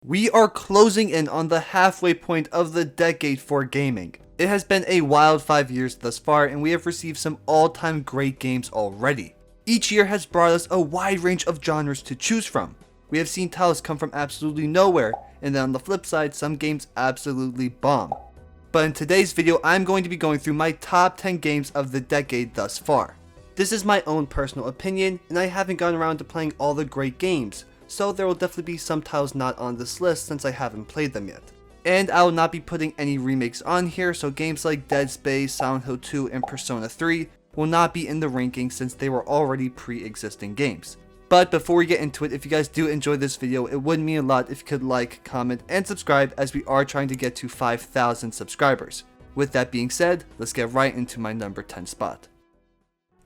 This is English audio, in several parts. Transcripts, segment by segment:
We are closing in on the halfway point of the decade for gaming. It has been a wild 5 years thus far, and we have received some all-time great games already. Each year has brought us a wide range of genres to choose from. We have seen titles come from absolutely nowhere, and then on the flip side, some games absolutely bomb. But in today's video, I'm going to be going through my top 10 games of the decade thus far. This is my own personal opinion, and I haven't gone around to playing all the great games, so there will definitely be some titles not on this list since I haven't played them yet. And I will not be putting any remakes on here, so games like Dead Space, Silent Hill 2, and Persona 3 will not be in the rankings since they were already pre-existing games. But before we get into it, if you guys do enjoy this video, it would mean a lot if you could like, comment, and subscribe as we are trying to get to 5,000 subscribers. With that being said, let's get right into my number 10 spot.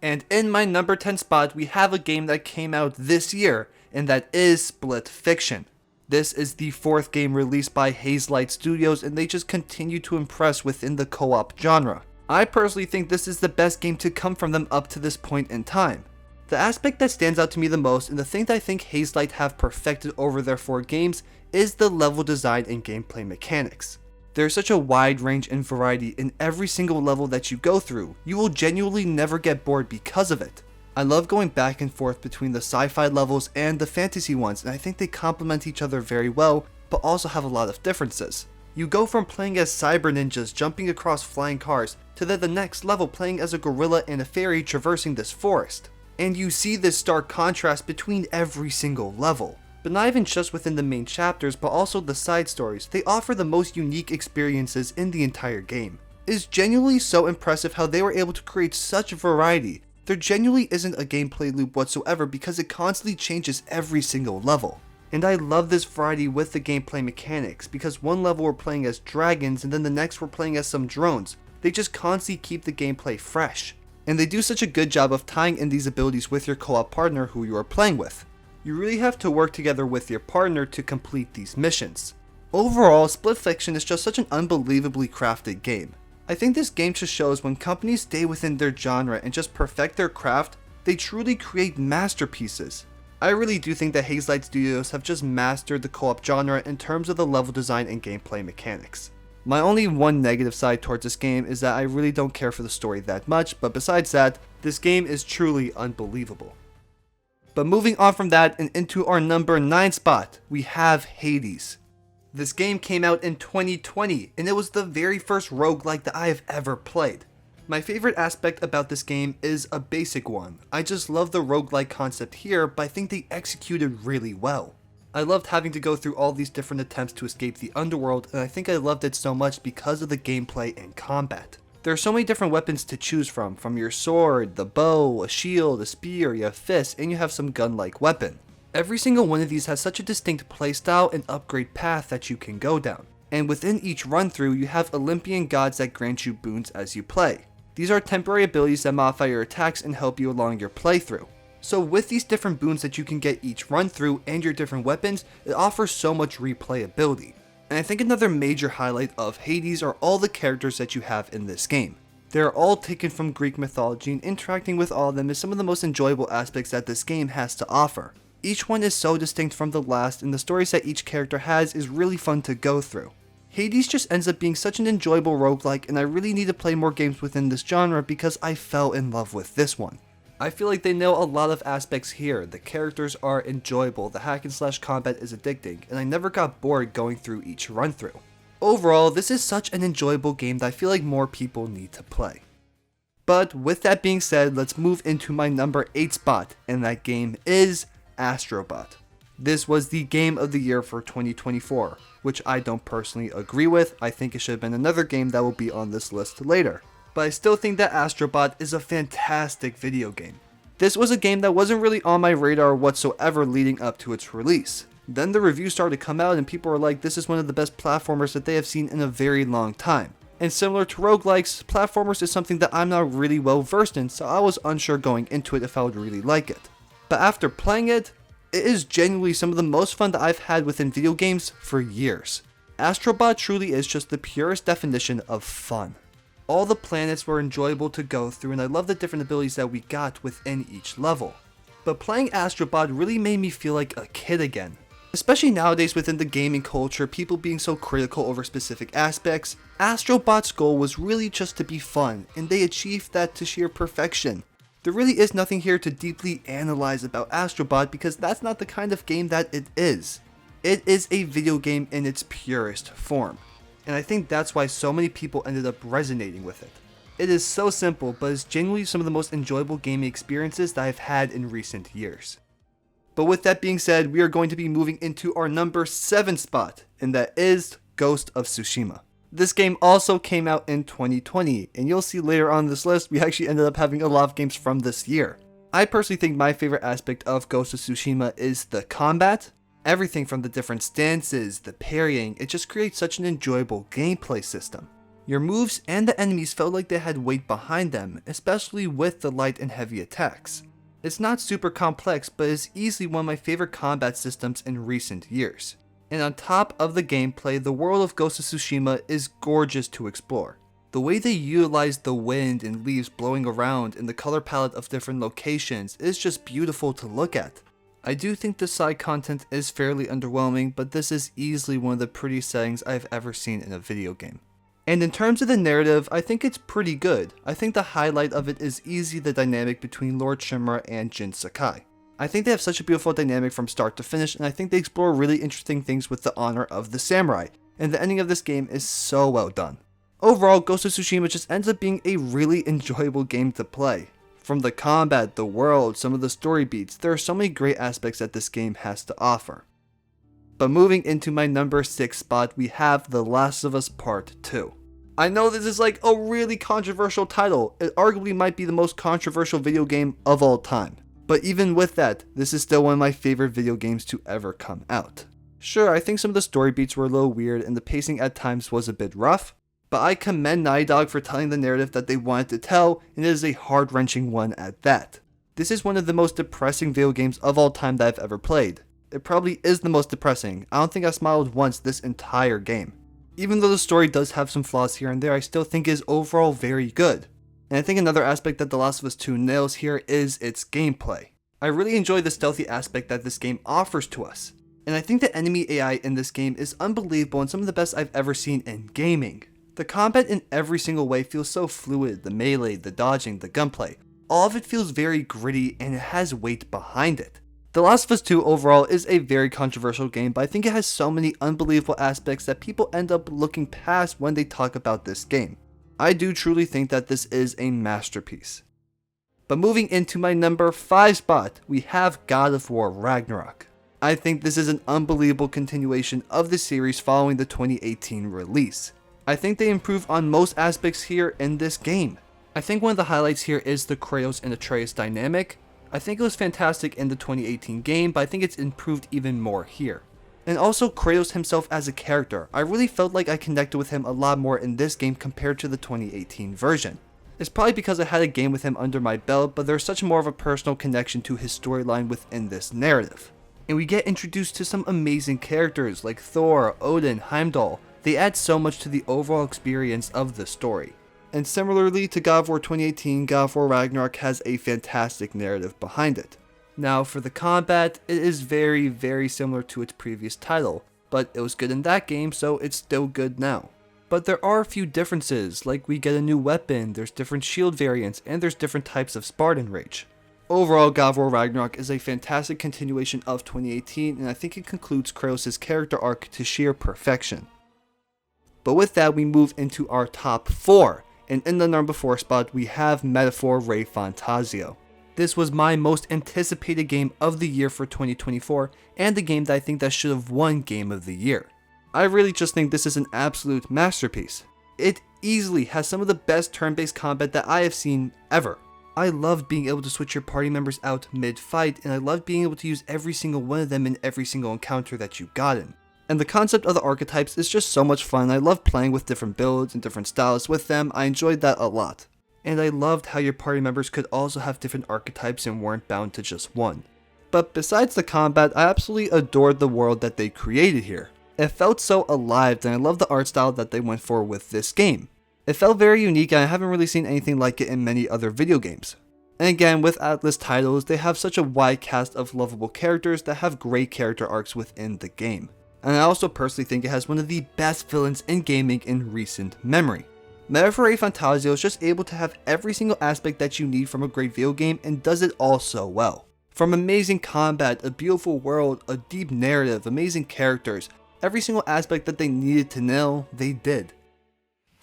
And in my number 10 spot, we have a game that came out this year, and that is Split Fiction. This is the 4th game released by Hazelight Studios, and they just continue to impress within the co-op genre. I personally think this is the best game to come from them up to this point in time. The aspect that stands out to me the most, and the thing that I think Hazelight have perfected over their 4 games, is the level design and gameplay mechanics. There's such a wide range and variety in every single level that you go through. You will genuinely never get bored because of it. I love going back and forth between the sci-fi levels and the fantasy ones, and I think they complement each other very well, but also have a lot of differences. You go from playing as cyber ninjas jumping across flying cars, to then the next level playing as a gorilla and a fairy traversing this forest. And you see this stark contrast between every single level. But not even just within the main chapters, but also the side stories. They offer the most unique experiences in the entire game. It is genuinely so impressive how they were able to create such variety. There genuinely isn't a gameplay loop whatsoever because it constantly changes every single level. And I love this variety with the gameplay mechanics, because one level we're playing as dragons and then the next we're playing as some drones. They just constantly keep the gameplay fresh. And they do such a good job of tying in these abilities with your co-op partner who you are playing with. You really have to work together with your partner to complete these missions. Overall, Split Fiction is just such an unbelievably crafted game. I think this game just shows when companies stay within their genre and just perfect their craft, they truly create masterpieces. I really do think that Hazelight Studios have just mastered the co-op genre in terms of the level design and gameplay mechanics. My only one negative side towards this game is that I really don't care for the story that much, but besides that, this game is truly unbelievable. But moving on from that and into our number 9 spot, we have Hades. This game came out in 2020, and it was the very first roguelike that I have ever played. My favorite aspect about this game is a basic one. I just love the roguelike concept here, but I think they executed really well. I loved having to go through all these different attempts to escape the underworld, and I think I loved it so much because of the gameplay and combat. There are so many different weapons to choose from your sword, the bow, a shield, a spear, you have fists, and you have some gun-like weapon. Every single one of these has such a distinct playstyle and upgrade path that you can go down. And within each run through, you have Olympian gods that grant you boons as you play. These are temporary abilities that modify your attacks and help you along your playthrough. So with these different boons that you can get each run through and your different weapons, it offers so much replayability. And I think another major highlight of Hades are all the characters that you have in this game. They are all taken from Greek mythology, and interacting with all of them is some of the most enjoyable aspects that this game has to offer. Each one is so distinct from the last, and the stories that each character has is really fun to go through. Hades just ends up being such an enjoyable roguelike, and I really need to play more games within this genre because I fell in love with this one. I feel like they nail a lot of aspects here. The characters are enjoyable, the hack and slash combat is addicting, and I never got bored going through each run through. Overall, this is such an enjoyable game that I feel like more people need to play. But with that being said, let's move into my number 8 spot, and that game is Astrobot. This was the game of the year for 2024, which I don't personally agree with. I think it should have been another game that will be on this list later. But I still think that Astrobot is a fantastic video game. This was a game that wasn't really on my radar whatsoever leading up to its release. Then the reviews started to come out and people were like, this is one of the best platformers that they have seen in a very long time. And similar to roguelikes, platformers is something that I'm not really well versed in, so I was unsure going into it if I would really like it. But after playing it, it is genuinely some of the most fun that I've had within video games for years. Astrobot truly is just the purest definition of fun. All the planets were enjoyable to go through, and I love the different abilities that we got within each level. But playing Astrobot really made me feel like a kid again. Especially nowadays within the gaming culture, people being so critical over specific aspects, Astro Bot's goal was really just to be fun, and they achieved that to sheer perfection. There really is nothing here to deeply analyze about Astro Bot because that's not the kind of game that it is. It is a video game in its purest form, and I think that's why so many people ended up resonating with it. It is so simple, but is genuinely some of the most enjoyable gaming experiences that I've had in recent years. But with that being said, we are going to be moving into our number 7 spot, and that is Ghost of Tsushima. This game also came out in 2020, and you'll see later on this list, we actually ended up having a lot of games from this year. I personally think my favorite aspect of Ghost of Tsushima is the combat. Everything from the different stances, the parrying, it just creates such an enjoyable gameplay system. Your moves and the enemies felt like they had weight behind them, especially with the light and heavy attacks. It's not super complex, but is easily one of my favorite combat systems in recent years. And on top of the gameplay, the world of Ghost of Tsushima is gorgeous to explore. The way they utilize the wind and leaves blowing around and the color palette of different locations is just beautiful to look at. I do think the side content is fairly underwhelming, but this is easily one of the prettiest settings I've ever seen in a video game. And in terms of the narrative, I think it's pretty good. I think the highlight of it is easily the dynamic between Lord Shimura and Jin Sakai. I think they have such a beautiful dynamic from start to finish, and I think they explore really interesting things with the honor of the samurai, and the ending of this game is so well done. Overall, Ghost of Tsushima just ends up being a really enjoyable game to play. From the combat, the world, some of the story beats, there are so many great aspects that this game has to offer. But moving into my number 6 spot, we have The Last of Us Part 2. I know this is like a really controversial title. It arguably might be the most controversial video game of all time. But even with that, this is still one of my favorite video games to ever come out. Sure, I think some of the story beats were a little weird and the pacing at times was a bit rough, but I commend Naughty Dog for telling the narrative that they wanted to tell, and it is a heart-wrenching one at that. This is one of the most depressing video games of all time that I've ever played. It probably is the most depressing. I don't think I smiled once this entire game. Even though the story does have some flaws here and there, I still think it is overall very good. And I think another aspect that The Last of Us 2 nails here is its gameplay. I really enjoy the stealthy aspect that this game offers to us. And I think the enemy AI in this game is unbelievable and some of the best I've ever seen in gaming. The combat in every single way feels so fluid, the melee, the dodging, the gunplay. All of it feels very gritty and it has weight behind it. The Last of Us 2 overall is a very controversial game, but I think it has so many unbelievable aspects that people end up looking past when they talk about this game. I do truly think that this is a masterpiece. But moving into my number 5 spot, we have God of War Ragnarok. I think this is an unbelievable continuation of the series following the 2018 release. I think they improve on most aspects here in this game. I think one of the highlights here is the Kratos and Atreus dynamic. I think it was fantastic in the 2018 game, but I think it's improved even more here. And also Kratos himself as a character. I really felt like I connected with him a lot more in this game compared to the 2018 version. It's probably because I had a game with him under my belt, but there's such more of a personal connection to his storyline within this narrative. And we get introduced to some amazing characters like Thor, Odin, Heimdall. They add so much to the overall experience of the story. And similarly to God of War 2018, God of War Ragnarok has a fantastic narrative behind it. Now for the combat, it is very, very similar to its previous title, but it was good in that game, so it's still good now. But there are a few differences, like we get a new weapon, there's different shield variants, and there's different types of Spartan Rage. Overall, God of War Ragnarok is a fantastic continuation of 2018, and I think it concludes Kratos' character arc to sheer perfection. But with that, we move into our top 4, and in the number 4 spot, we have Metaphor Ray Fantasio. This was my most anticipated game of the year for 2024, and the game that I think that should have won Game of the Year. I really just think this is an absolute masterpiece. It easily has some of the best turn-based combat that I have seen ever. I loved being able to switch your party members out mid-fight, and I loved being able to use every single one of them in every single encounter that you got in. And the concept of the archetypes is just so much fun. I love playing with different builds and different styles with them. I enjoyed that a lot. And I loved how your party members could also have different archetypes and weren't bound to just one. But besides the combat, I absolutely adored the world that they created here. It felt so alive, and I love the art style that they went for with this game. It felt very unique, and I haven't really seen anything like it in many other video games. And again, with Atlus titles, they have such a wide cast of lovable characters that have great character arcs within the game. And I also personally think it has one of the best villains in gaming in recent memory. Metaphor Fantasio is just able to have every single aspect that you need from a great video game and does it all so well. From amazing combat, a beautiful world, a deep narrative, amazing characters, every single aspect that they needed to nail, they did.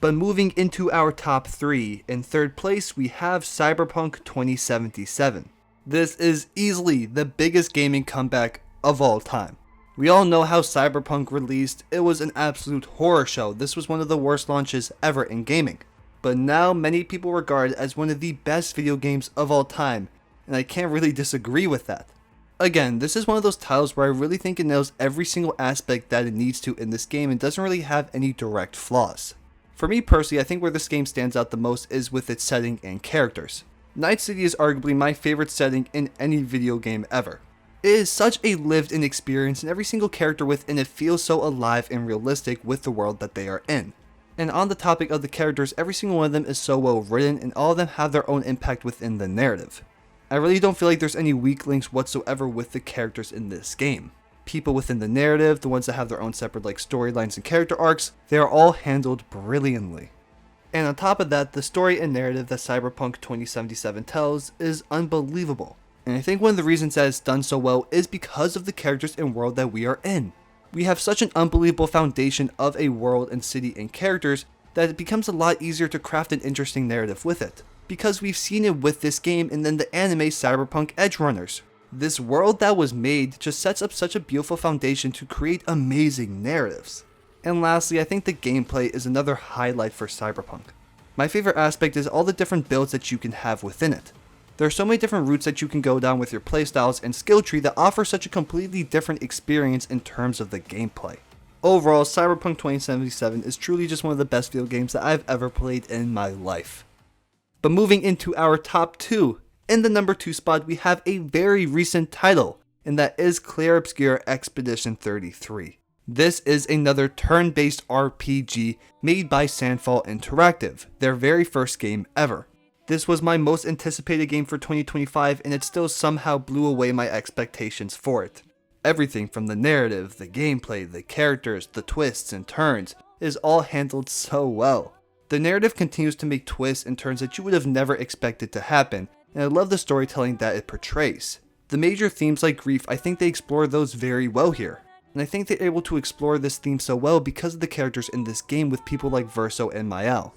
But moving into our top 3, in third place we have Cyberpunk 2077. This is easily the biggest gaming comeback of all time. We all know how Cyberpunk released, it was an absolute horror show. This was one of the worst launches ever in gaming. But now many people regard it as one of the best video games of all time, and I can't really disagree with that. Again, this is one of those titles where I really think it nails every single aspect that it needs to in this game and doesn't really have any direct flaws. For me personally, I think where this game stands out the most is with its setting and characters. Night City is arguably my favorite setting in any video game ever. It is such a lived-in experience and every single character within it feels so alive and realistic with the world that they are in. And on the topic of the characters, every single one of them is so well written and all of them have their own impact within the narrative. I really don't feel like there's any weak links whatsoever with the characters in this game. People within the narrative, the ones that have their own separate storylines and character arcs, they are all handled brilliantly. And on top of that, the story and narrative that Cyberpunk 2077 tells is unbelievable. And I think one of the reasons that it's done so well is because of the characters and world that we are in. We have such an unbelievable foundation of a world and city and characters that it becomes a lot easier to craft an interesting narrative with it. Because we've seen it with this game and then the anime Cyberpunk Edgerunners. This world that was made just sets up such a beautiful foundation to create amazing narratives. And lastly, I think the gameplay is another highlight for Cyberpunk. My favorite aspect is all the different builds that you can have within it. There are so many different routes that you can go down with your playstyles and skill tree that offer such a completely different experience in terms of the gameplay. Overall, Cyberpunk 2077 is truly just one of the best video games that I've ever played in my life. But moving into our top 2, in the number 2 spot we have a very recent title, and that is Clair Obscur Expedition 33. This is another turn-based RPG made by Sandfall Interactive, their very first game ever. This was my most anticipated game for 2025 and it still somehow blew away my expectations for it. Everything from the narrative, the gameplay, the characters, the twists and turns is all handled so well. The narrative continues to make twists and turns that you would have never expected to happen, and I love the storytelling that it portrays. The major themes like grief, I think they explore those very well here. And I think they're able to explore this theme so well because of the characters in this game with people like Verso and Mael.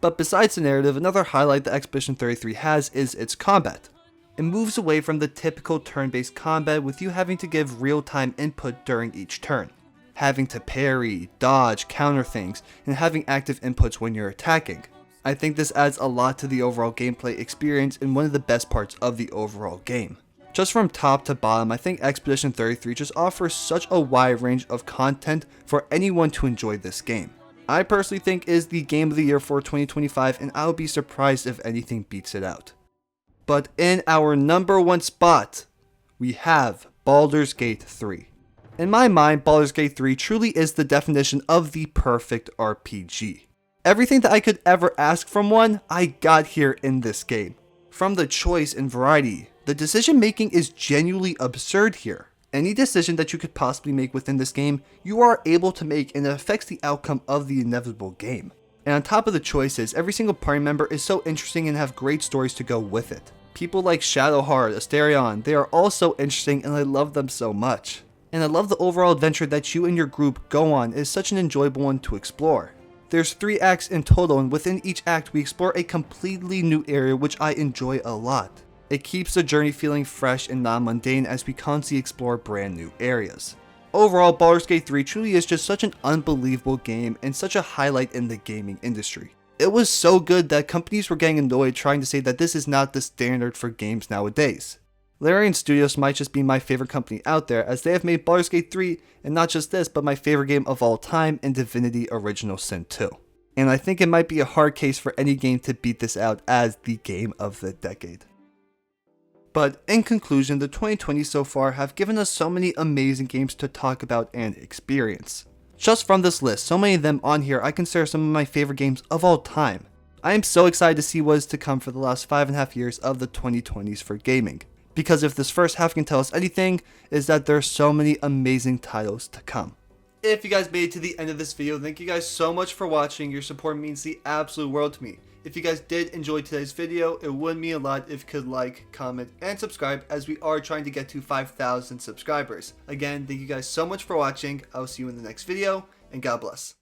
But besides the narrative, another highlight that Expedition 33 has is its combat. It moves away from the typical turn-based combat with you having to give real-time input during each turn. Having to parry, dodge, counter things, and having active inputs when you're attacking. I think this adds a lot to the overall gameplay experience and one of the best parts of the overall game. Just from top to bottom, I think Expedition 33 just offers such a wide range of content for anyone to enjoy this game. I personally think is the game of the year for 2025 and I would be surprised if anything beats it out. But in our number 1 spot, we have Baldur's Gate 3. In my mind, Baldur's Gate 3 truly is the definition of the perfect RPG. Everything that I could ever ask from one, I got here in this game. From the choice and variety, the decision making is genuinely absurd here. Any decision that you could possibly make within this game, you are able to make and it affects the outcome of the inevitable game. And on top of the choices, every single party member is so interesting and have great stories to go with it. People like Shadowheart, Asterion, they are all so interesting and I love them so much. And I love the overall adventure that you and your group go on. It is such an enjoyable one to explore. There's 3 acts in total and within each act we explore a completely new area which I enjoy a lot. It keeps the journey feeling fresh and non-mundane as we constantly explore brand new areas. Overall, Baldur's Gate 3 truly is just such an unbelievable game and such a highlight in the gaming industry. It was so good that companies were getting annoyed trying to say that this is not the standard for games nowadays. Larian Studios might just be my favorite company out there as they have made Baldur's Gate 3 and not just this but my favorite game of all time in Divinity Original Sin 2. And I think it might be a hard case for any game to beat this out as the game of the decade. But in conclusion, the 2020s so far have given us so many amazing games to talk about and experience. Just from this list, so many of them on here I consider some of my favorite games of all time. I am so excited to see what is to come for the last 5.5 years of the 2020s for gaming. Because if this first half can tell us anything, is that there are so many amazing titles to come. If you guys made it to the end of this video, thank you guys so much for watching. Your support means the absolute world to me. If you guys did enjoy today's video, it would mean a lot if you could like, comment, and subscribe, as we are trying to get to 5,000 subscribers. Again, thank you guys so much for watching. I will see you in the next video, and God bless.